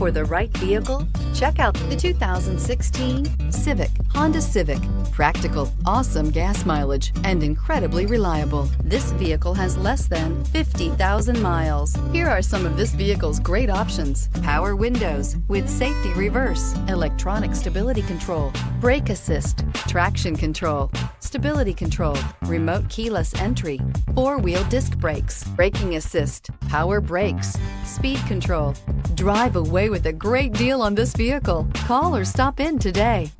for the right vehicle? Check out the 2016 Civic, Honda Civic. Practical, awesome gas mileage, and incredibly reliable. This vehicle has less than 50,000 miles. Here are some of this vehicle's great options: power windows with safety reverse, electronic stability control, brake assist, traction control, stability control, remote keyless entry, four-wheel disc brakes, braking assist, power brakes, speed control. Drive away with a great deal on this vehicle. Call or stop in today.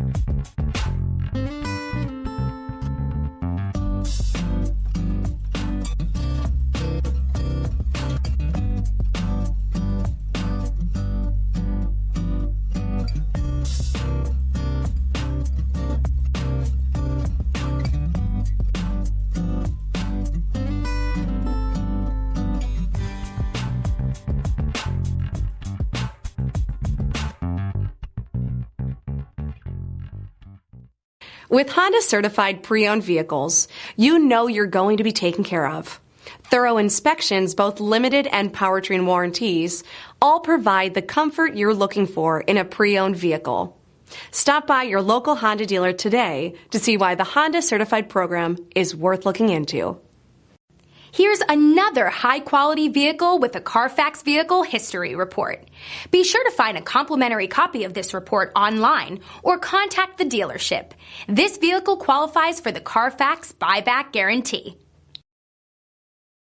With Honda certified pre-owned vehicles, you know you're going to be taken care of. Thorough inspections, both limited and powertrain warranties, all provide the comfort you're looking for in a pre-owned vehicle. Stop by your local Honda dealer today to see why the Honda certified program is worth looking into. Here's another high-quality vehicle with a Carfax Vehicle History Report. Be sure to find a complimentary copy of this report online or contact the dealership. This vehicle qualifies for the Carfax Buyback Guarantee.